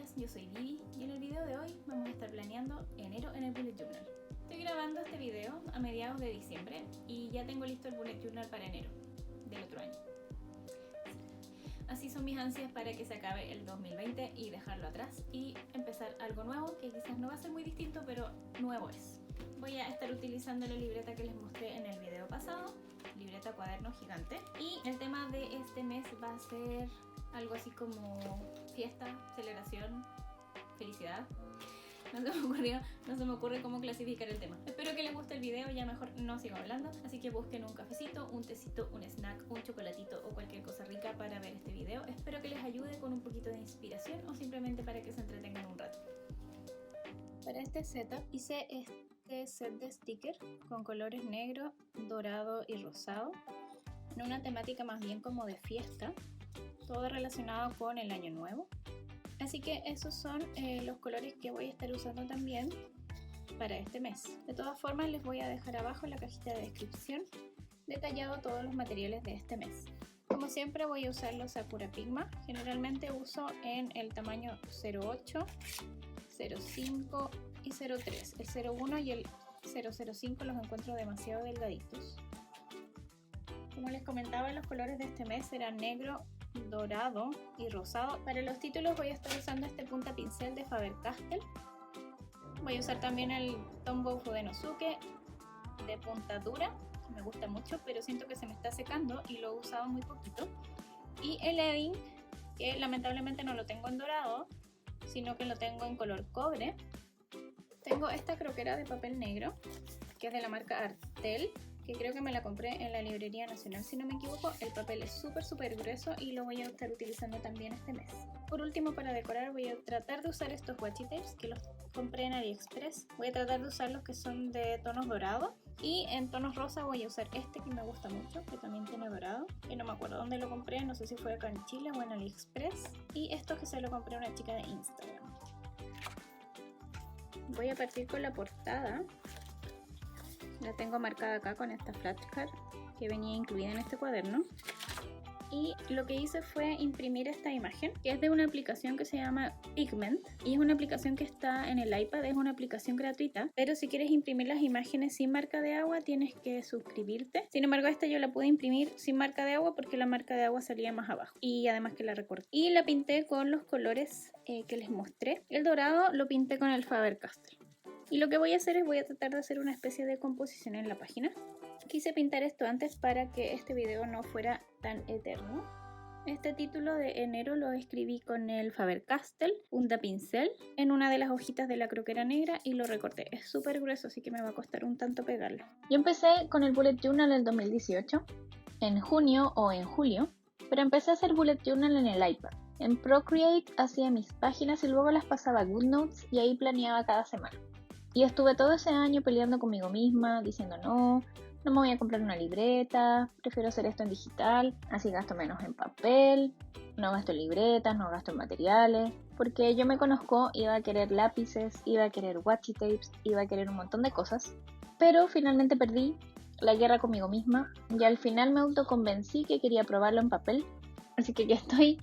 días, yo soy Vivi y en el video de hoy vamos a estar planeando enero en el Bullet Journal. Estoy grabando este video a mediados de diciembre y ya tengo listo el Bullet Journal para enero del otro año. Así son mis ansias para que se acabe el 2020 y dejarlo atrás y empezar algo nuevo que quizás no va a ser muy distinto, pero nuevo es. Voy a estar utilizando la libreta que les mostré en el video pasado, libreta cuaderno gigante, y el tema de este mes va a ser algo así como fiesta, celebración, felicidad. No se me ocurre cómo clasificar el tema. Espero que les guste el video, ya mejor no sigo hablando. Así que busquen un cafecito, un tecito, un snack, un chocolatito o cualquier cosa rica para ver este video. Espero que les ayude con un poquito de inspiración o simplemente para que se entretengan un rato. Para este setup hice este set de stickers con colores negro, dorado y rosado, en una temática más bien como de fiesta, todo relacionado con el año nuevo. Así que esos son los colores que voy a estar usando también para este mes. De todas formas, les voy a dejar abajo en la cajita de descripción detallado todos los materiales de este mes. Como siempre voy a usar los Sakura Pigma. Generalmente uso en el tamaño 08, 05 y 03. El 01 y el 005 los encuentro demasiado delgaditos. Como les comentaba, los colores de este mes serán negro, dorado y rosado. Para los títulos voy a estar usando este punta pincel de Faber-Castell. Voy a usar también el Tombow Fudenosuke de punta dura, que me gusta mucho, pero siento que se me está secando y lo he usado muy poquito. Y el Edding, que lamentablemente no lo tengo en dorado, sino que lo tengo en color cobre. Tengo esta croquera de papel negro, que es de la marca Artel, que creo que me la compré en la Librería Nacional si no me equivoco. El papel es súper grueso y lo voy a estar utilizando también este mes. Por último, para decorar voy a tratar de usar estos washi tapes que los compré en AliExpress. Voy a tratar de usar los que son de tonos dorados, y en tonos rosa voy a usar este que me gusta mucho, que también tiene dorado, y no me acuerdo dónde lo compré, no sé si fue acá en Chile o en AliExpress, y esto que se lo compré a una chica de Instagram. Voy a partir con la portada. La tengo marcada acá con esta flashcard que venía incluida en este cuaderno. Y lo que hice fue imprimir esta imagen, que es de una aplicación que se llama Pigment. Y es una aplicación que está en el iPad, es una aplicación gratuita. Pero si quieres imprimir las imágenes sin marca de agua, tienes que suscribirte. Sin embargo, esta yo la pude imprimir sin marca de agua porque la marca de agua salía más abajo. Y además que la recorté. Y la pinté con los colores que les mostré. El dorado lo pinté con el Faber-Castell. Y lo que voy a hacer es voy a tratar de hacer una especie de composición en la página. Quise pintar esto antes para que este video no fuera tan eterno. Este título de enero lo escribí con el Faber-Castell punta pincel en una de las hojitas de la croquera negra y lo recorté. Es súper grueso, así que me va a costar un tanto pegarlo. Yo empecé con el Bullet Journal en 2018, en junio o en julio, pero empecé a hacer Bullet Journal en el iPad. En Procreate hacía mis páginas y luego las pasaba a GoodNotes y ahí planeaba cada semana. Y estuve todo ese año peleando conmigo misma, diciendo no me voy a comprar una libreta, prefiero hacer esto en digital, así gasto menos en papel, no gasto en libretas, no gasto en materiales, porque yo me conozco, iba a querer lápices, iba a querer washi tapes, iba a querer un montón de cosas, pero finalmente perdí la guerra conmigo misma y al final me autoconvencí que quería probarlo en papel, así que ya estoy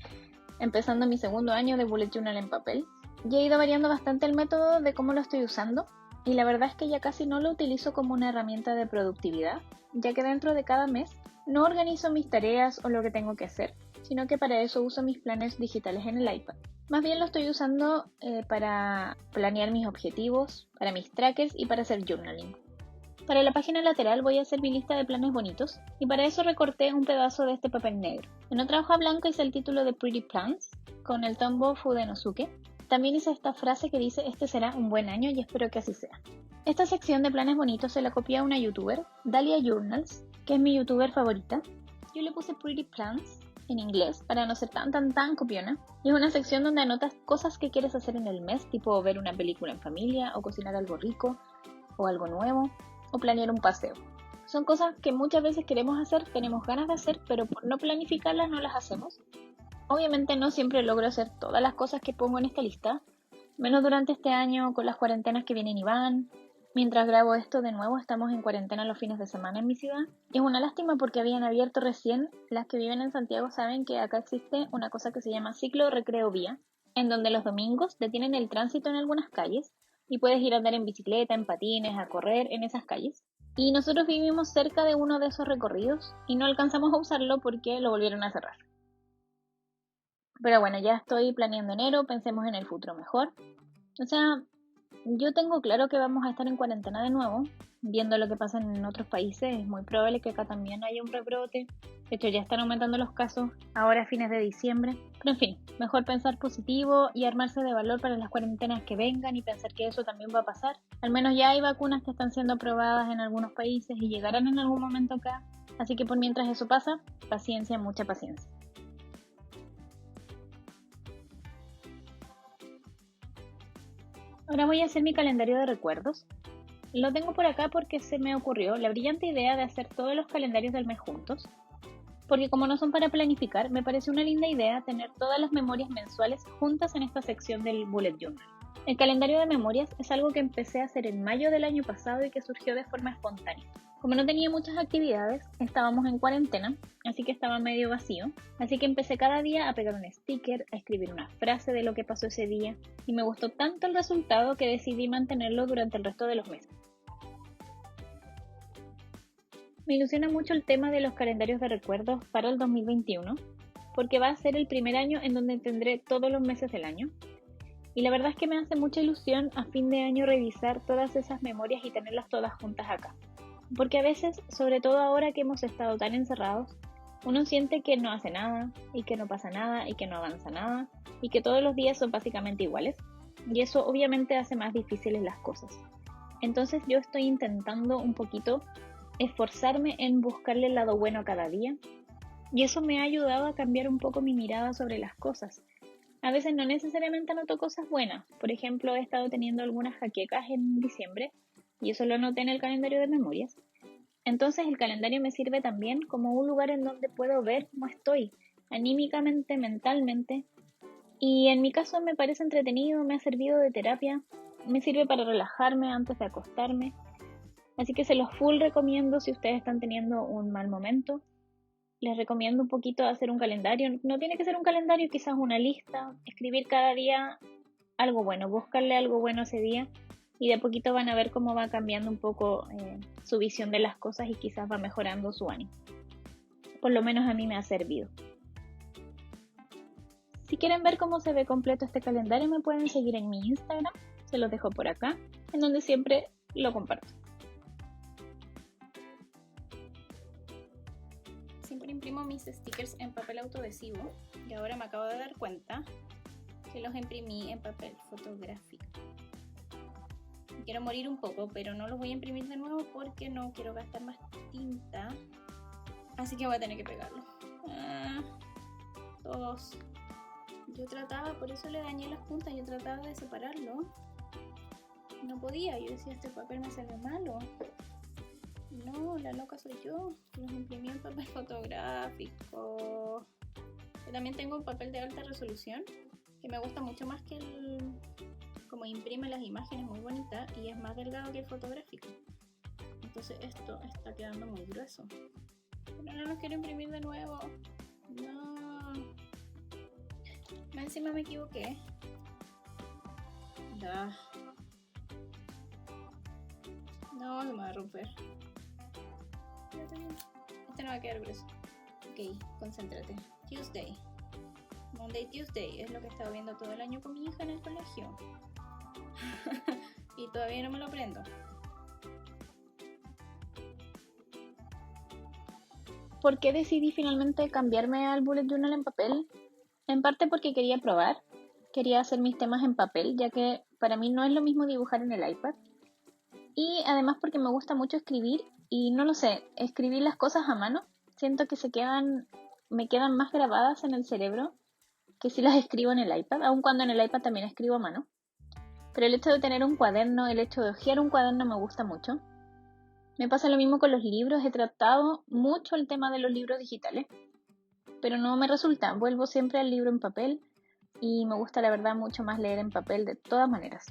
empezando mi segundo año de Bullet Journal en papel. Ya he ido variando bastante el método de cómo lo estoy usando. Y la verdad es que ya casi no lo utilizo como una herramienta de productividad, ya que dentro de cada mes no organizo mis tareas o lo que tengo que hacer, sino que para eso uso mis planners digitales en el iPad. Más bien lo estoy usando para planear mis objetivos, para mis trackers y para hacer journaling. Para la página lateral voy a hacer mi lista de planes bonitos y para eso recorté un pedazo de este papel negro. En otra hoja blanca hice el título de Pretty Plans con el Tombow Fudenosuke. También hice esta frase que dice: este será un buen año y espero que así sea. Esta sección de planes bonitos se la copié a una youtuber, Dahlia Journals, que es mi youtuber favorita. Yo le puse Pretty Plans en inglés para no ser tan copiona. Y es una sección donde anotas cosas que quieres hacer en el mes, tipo ver una película en familia, o cocinar algo rico, o algo nuevo, o planear un paseo. Son cosas que muchas veces queremos hacer, tenemos ganas de hacer, pero por no planificarlas no las hacemos. Obviamente no siempre logro hacer todas las cosas que pongo en esta lista, menos durante este año con las cuarentenas que vienen y van. Mientras grabo esto de nuevo estamos en cuarentena los fines de semana en mi ciudad. Y es una lástima porque habían abierto recién. Las que viven en Santiago saben que acá existe una cosa que se llama ciclo recreo vía, en donde los domingos detienen el tránsito en algunas calles y puedes ir a andar en bicicleta, en patines, a correr en esas calles. Y nosotros vivimos cerca de uno de esos recorridos y no alcanzamos a usarlo porque lo volvieron a cerrar. Pero bueno, ya estoy planeando enero, pensemos en el futuro mejor. O sea, yo tengo claro que vamos a estar en cuarentena de nuevo, viendo lo que pasa en otros países. Es muy probable que acá también haya un rebrote. De hecho, ya están aumentando los casos ahora a fines de diciembre. Pero en fin, mejor pensar positivo y armarse de valor para las cuarentenas que vengan y pensar que eso también va a pasar. Al menos ya hay vacunas que están siendo aprobadas en algunos países y llegarán en algún momento acá. Así que por mientras eso pasa, paciencia, mucha paciencia. Ahora voy a hacer mi calendario de recuerdos. Lo tengo por acá porque se me ocurrió la brillante idea de hacer todos los calendarios del mes juntos, porque como no son para planificar, me parece una linda idea tener todas las memorias mensuales juntas en esta sección del Bullet Journal. El calendario de memorias es algo que empecé a hacer en mayo del año pasado y que surgió de forma espontánea. Como no tenía muchas actividades, estábamos en cuarentena, así que estaba medio vacío, así que empecé cada día a pegar un sticker, a escribir una frase de lo que pasó ese día, y me gustó tanto el resultado que decidí mantenerlo durante el resto de los meses. Me ilusiona mucho el tema de los calendarios de recuerdos para el 2021, porque va a ser el primer año en donde tendré todos los meses del año. Y la verdad es que me hace mucha ilusión a fin de año revisar todas esas memorias y tenerlas todas juntas acá. Porque a veces, sobre todo ahora que hemos estado tan encerrados, uno siente que no hace nada, y que no pasa nada, y que no avanza nada, y que todos los días son básicamente iguales. Y eso obviamente hace más difíciles las cosas. Entonces yo estoy intentando un poquito esforzarme en buscarle el lado bueno a cada día, y eso me ha ayudado a cambiar un poco mi mirada sobre las cosas. A veces no necesariamente anoto cosas buenas. Por ejemplo, he estado teniendo algunas jaquecas en diciembre y eso lo anoté en el calendario de memorias. Entonces el calendario me sirve también como un lugar en donde puedo ver cómo estoy, anímicamente, mentalmente. Y en mi caso me parece entretenido, me ha servido de terapia, me sirve para relajarme antes de acostarme. Así que se los full recomiendo si ustedes están teniendo un mal momento. Les recomiendo un poquito hacer un calendario. No tiene que ser un calendario, quizás una lista. Escribir cada día algo bueno, buscarle algo bueno ese día. Y de a poquito van a ver cómo va cambiando un poco su visión de las cosas y quizás va mejorando su ánimo. Por lo menos a mí me ha servido. Si quieren ver cómo se ve completo este calendario, me pueden seguir en mi Instagram. Se los dejo por acá, en donde siempre lo comparto. Siempre imprimo mis stickers en papel autoadhesivo y ahora me acabo de dar cuenta que los imprimí en papel fotográfico. Quiero morir un poco, pero no los voy a imprimir de nuevo porque no quiero gastar más tinta, así que voy a tener que pegarlo. Todos. Yo trataba, por eso le dañé las puntas, yo trataba de separarlo. No podía, yo decía, este papel me salió malo. No, la loca soy yo, los imprimí en papel fotográfico. Yo también tengo un papel de alta resolución que me gusta mucho más que el... como imprime las imágenes, muy bonita y es más delgado que el fotográfico. Entonces esto está quedando muy grueso. Pero no lo quiero imprimir de nuevo. No. Más encima me equivoqué. Ya. No, se me va a romper. Este no va a quedar grueso. Ok, concéntrate. Tuesday. Monday, Tuesday. Es lo que he estado viendo todo el año con mi hija en el colegio. Y todavía no me lo aprendo. ¿Por qué decidí finalmente cambiarme al bullet journal en papel? En parte porque quería probar. Quería hacer mis temas en papel, ya que para mí no es lo mismo dibujar en el iPad. Y además porque me gusta mucho escribir y no lo sé, escribir las cosas a mano, siento que me quedan más grabadas en el cerebro que si las escribo en el iPad, aun cuando en el iPad también escribo a mano. Pero el hecho de tener un cuaderno, el hecho de hojear un cuaderno me gusta mucho. Me pasa lo mismo con los libros, he tratado mucho el tema de los libros digitales, pero no me resulta, vuelvo siempre al libro en papel y me gusta la verdad mucho más leer en papel de todas maneras.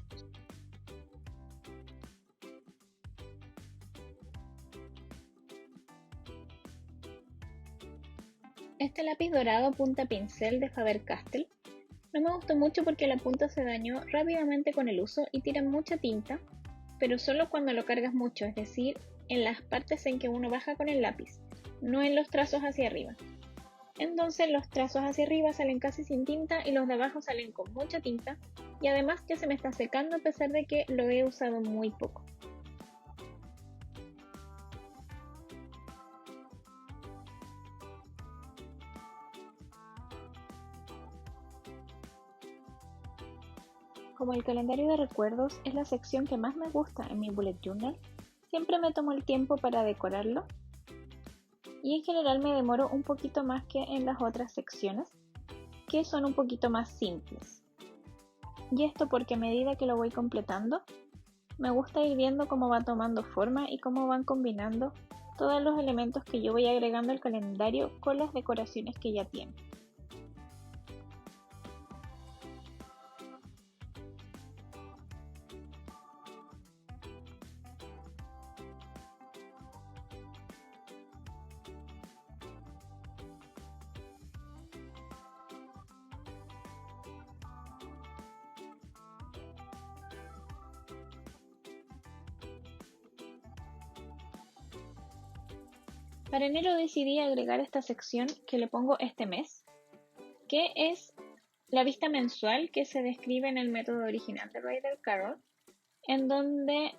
Este lápiz dorado punta pincel de Faber-Castell No me gustó mucho porque la punta se dañó rápidamente con el uso y tira mucha tinta, pero solo cuando lo cargas mucho, es decir, en las partes en que uno baja con el lápiz, no en los trazos hacia arriba. Entonces los trazos hacia arriba salen casi sin tinta y los de abajo salen con mucha tinta, y además ya se me está secando a pesar de que lo he usado muy poco. Como el calendario de recuerdos es la sección que más me gusta en mi bullet journal, siempre me tomo el tiempo para decorarlo y en general me demoro un poquito más que en las otras secciones, que son un poquito más simples. Y esto porque a medida que lo voy completando, me gusta ir viendo cómo va tomando forma y cómo van combinando todos los elementos que yo voy agregando al calendario con las decoraciones que ya tiene. Para enero decidí agregar esta sección que le pongo este mes, que es la vista mensual que se describe en el método original de Ryder Carroll, en donde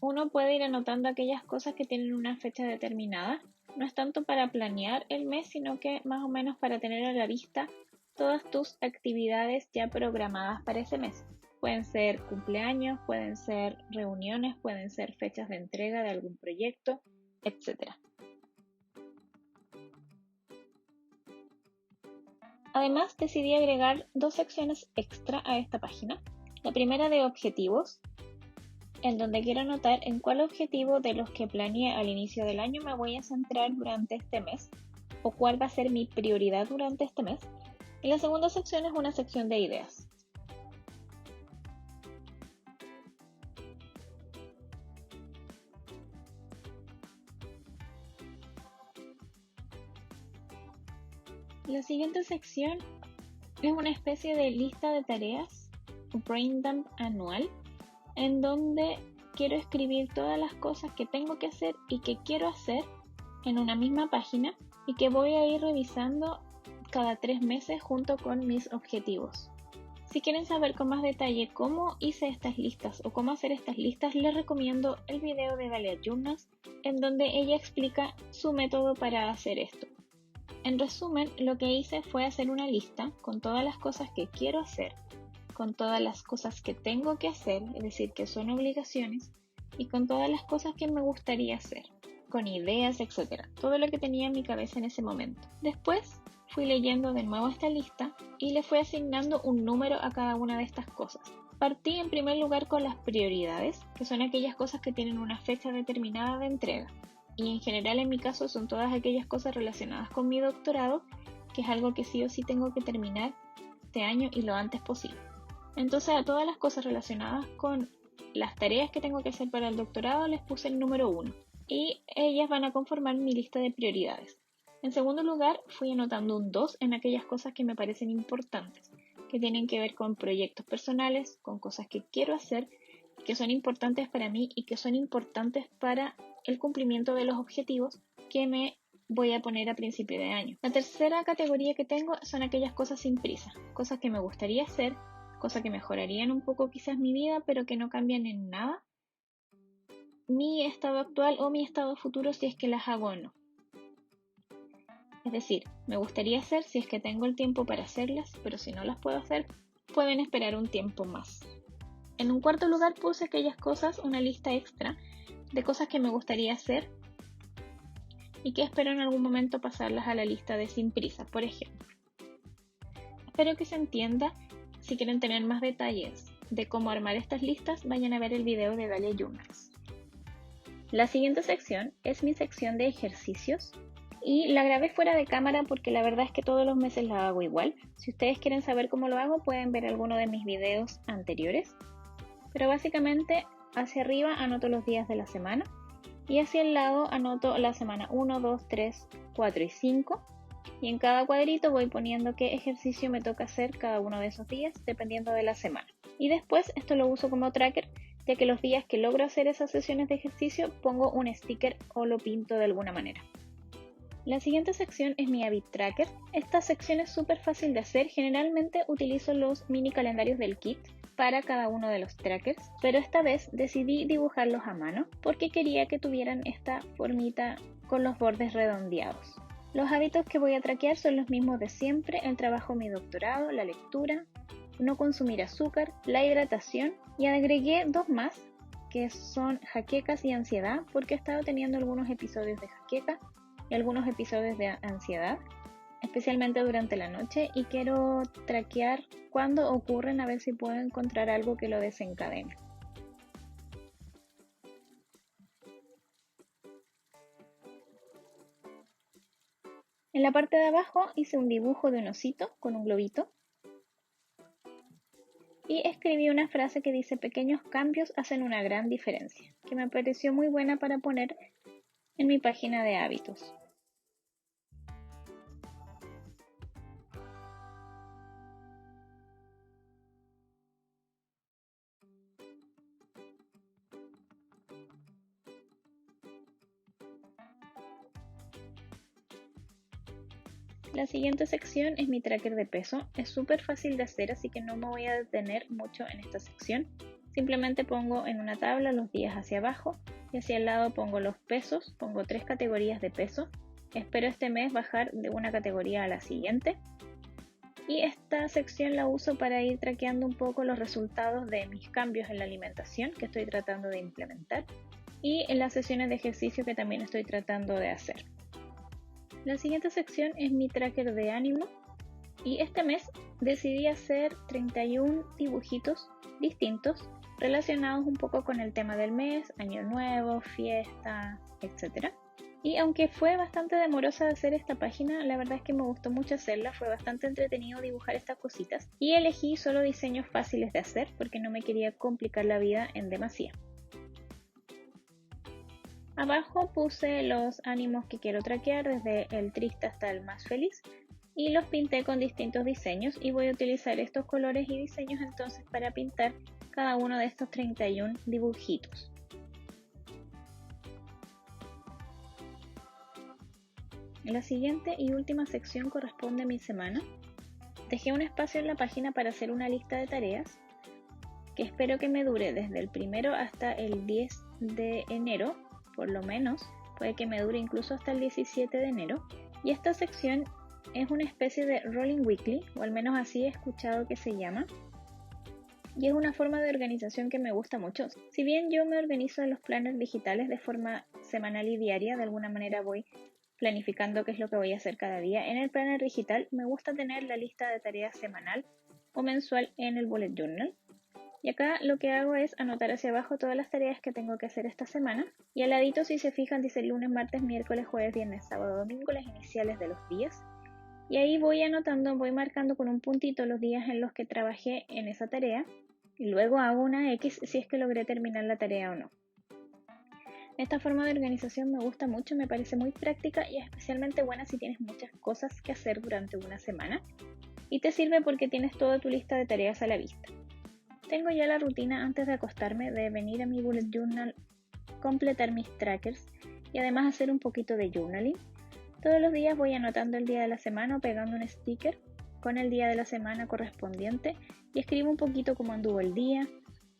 uno puede ir anotando aquellas cosas que tienen una fecha determinada. No es tanto para planear el mes, sino que más o menos para tener a la vista todas tus actividades ya programadas para ese mes. Pueden ser cumpleaños, pueden ser reuniones, pueden ser fechas de entrega de algún proyecto, etc. Además, decidí agregar dos secciones extra a esta página. La primera de objetivos, en donde quiero anotar en cuál objetivo de los que planeé al inicio del año me voy a centrar durante este mes, o cuál va a ser mi prioridad durante este mes. Y la segunda sección es una sección de ideas. La siguiente sección es una especie de lista de tareas, brain dump anual, en donde quiero escribir todas las cosas que tengo que hacer y que quiero hacer en una misma página y que voy a ir revisando cada 3 meses junto con mis objetivos. Si quieren saber con más detalle cómo hice estas listas o cómo hacer estas listas, les recomiendo el video de Dalia Journals, en donde ella explica su método para hacer esto. En resumen, lo que hice fue hacer una lista con todas las cosas que quiero hacer, con todas las cosas que tengo que hacer, es decir, que son obligaciones, y con todas las cosas que me gustaría hacer, con ideas, etc. Todo lo que tenía en mi cabeza en ese momento. Después fui leyendo de nuevo esta lista y le fui asignando un número a cada una de estas cosas. Partí en primer lugar con las prioridades, que son aquellas cosas que tienen una fecha determinada de entrega. Y en general en mi caso son todas aquellas cosas relacionadas con mi doctorado, que es algo que sí o sí tengo que terminar este año y lo antes posible. Entonces a todas las cosas relacionadas con las tareas que tengo que hacer para el doctorado les puse el número 1 y ellas van a conformar mi lista de prioridades. En segundo lugar, fui anotando un 2 en aquellas cosas que me parecen importantes, que tienen que ver con proyectos personales, con cosas que quiero hacer, que son importantes para mí y que son importantes para el cumplimiento de los objetivos que me voy a poner a principio de año. La tercera categoría que tengo son aquellas cosas sin prisa, cosas que me gustaría hacer, cosas que mejorarían un poco quizás mi vida, pero que no cambian en nada mi estado actual o mi estado futuro si es que las hago o no. Es decir, me gustaría hacer si es que tengo el tiempo para hacerlas, pero si no las puedo hacer, pueden esperar un tiempo más. En un cuarto lugar puse aquellas cosas, una lista extra de cosas que me gustaría hacer y que espero en algún momento pasarlas a la lista de sin prisa, por ejemplo. Espero que se entienda. Si quieren tener más detalles de cómo armar estas listas, vayan a ver el video de Dalia Journals. La siguiente sección es mi sección de ejercicios y la grabé fuera de cámara porque la verdad es que todos los meses la hago igual. Si ustedes quieren saber cómo lo hago, pueden ver alguno de mis videos anteriores. Pero básicamente hacia arriba anoto los días de la semana y hacia el lado anoto la semana 1, 2, 3, 4 y 5. Y en cada cuadrito voy poniendo qué ejercicio me toca hacer cada uno de esos días, dependiendo de la semana. Y después esto lo uso como tracker, ya que los días que logro hacer esas sesiones de ejercicio pongo un sticker o lo pinto de alguna manera. La siguiente sección es mi habit tracker. Esta sección es súper fácil de hacer. Generalmente utilizo los mini calendarios del kit para cada uno de los trackers, pero esta vez decidí dibujarlos a mano porque quería que tuvieran esta formita con los bordes redondeados. Los hábitos que voy a traquear son los mismos de siempre: el trabajo de mi doctorado, la lectura, no consumir azúcar, la hidratación, y agregué 2 más que son jaquecas y ansiedad, porque he estado teniendo algunos episodios de jaqueca y algunos episodios de ansiedad, especialmente durante la noche, y quiero traquear cuándo ocurren, a ver si puedo encontrar algo que lo desencadene. En la parte de abajo hice un dibujo de un osito con un globito y escribí una frase que dice: pequeños cambios hacen una gran diferencia, que me pareció muy buena para poner en mi página de hábitos. La siguiente sección es mi tracker de peso. Es súper fácil de hacer, así que no me voy a detener mucho en esta sección. Simplemente pongo en una tabla los días hacia abajo y hacia el lado pongo los pesos. Pongo 3 categorías de peso. Espero este mes bajar de una categoría a la siguiente. Y esta sección la uso para ir traqueando un poco los resultados de mis cambios en la alimentación que estoy tratando de implementar y en las sesiones de ejercicio que también estoy tratando de hacer. La siguiente sección es mi tracker de ánimo y este mes decidí hacer 31 dibujitos distintos relacionados un poco con el tema del mes, año nuevo, fiesta, etc. Y aunque fue bastante demorosa de hacer esta página, la verdad es que me gustó mucho hacerla, fue bastante entretenido dibujar estas cositas y elegí solo diseños fáciles de hacer porque no me quería complicar la vida en demasía. Abajo puse los ánimos que quiero traquear, desde el triste hasta el más feliz, y los pinté con distintos diseños y voy a utilizar estos colores y diseños entonces para pintar cada uno de estos 31 dibujitos. La siguiente y última sección corresponde a mi semana. Dejé un espacio en la página para hacer una lista de tareas que espero que me dure desde el 1 hasta el 10 de enero. Por lo menos, puede que me dure incluso hasta el 17 de enero. Y esta sección es una especie de Rolling Weekly, o al menos así he escuchado que se llama. Y es una forma de organización que me gusta mucho. Si bien yo me organizo en los planners digitales de forma semanal y diaria, de alguna manera voy planificando qué es lo que voy a hacer cada día. En el planner digital me gusta tener la lista de tareas semanal o mensual en el bullet journal. Y acá lo que hago es anotar hacia abajo todas las tareas que tengo que hacer esta semana. Y al ladito, si se fijan, dice lunes, martes, miércoles, jueves, viernes, sábado, domingo, las iniciales de los días. Y ahí voy anotando, voy marcando con un puntito los días en los que trabajé en esa tarea. Y luego hago una X si es que logré terminar la tarea o no. Esta forma de organización me gusta mucho, me parece muy práctica y es especialmente buena si tienes muchas cosas que hacer durante una semana. Y te sirve porque tienes toda tu lista de tareas a la vista. Tengo ya la rutina antes de acostarme de venir a mi bullet journal, completar mis trackers y además hacer un poquito de journaling. Todos los días voy anotando el día de la semana o pegando un sticker con el día de la semana correspondiente y escribo un poquito cómo anduvo el día,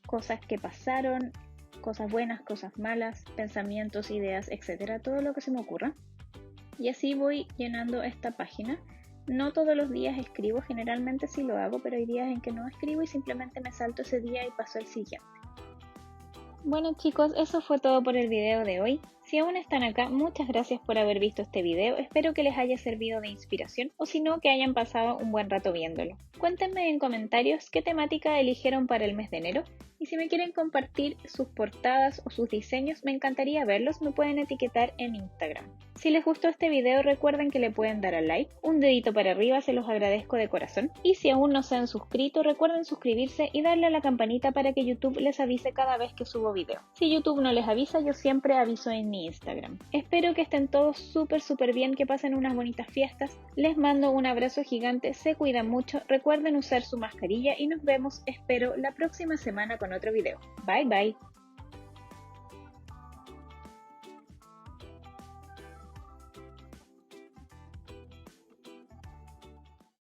cosas que pasaron, cosas buenas, cosas malas, pensamientos, ideas, etcétera, todo lo que se me ocurra. Y así voy llenando esta página. No todos los días escribo, generalmente sí lo hago, pero hay días en que no escribo y simplemente me salto ese día y paso al siguiente. Bueno chicos, eso fue todo por el video de hoy. Si aún están acá, muchas gracias por haber visto este video, espero que les haya servido de inspiración o si no, que hayan pasado un buen rato viéndolo. Cuéntenme en comentarios qué temática eligieron para el mes de enero y si me quieren compartir sus portadas o sus diseños, me encantaría verlos, me pueden etiquetar en Instagram. Si les gustó este video, recuerden que le pueden dar al like, un dedito para arriba, se los agradezco de corazón. Y si aún no se han suscrito, recuerden suscribirse y darle a la campanita para que YouTube les avise cada vez que subo video. Si YouTube no les avisa, yo siempre aviso en mi mi Instagram. Espero que estén todos súper bien, que pasen unas bonitas fiestas. Les mando un abrazo gigante, se cuidan mucho, recuerden usar su mascarilla y nos vemos, espero, la próxima semana con otro video. Bye bye.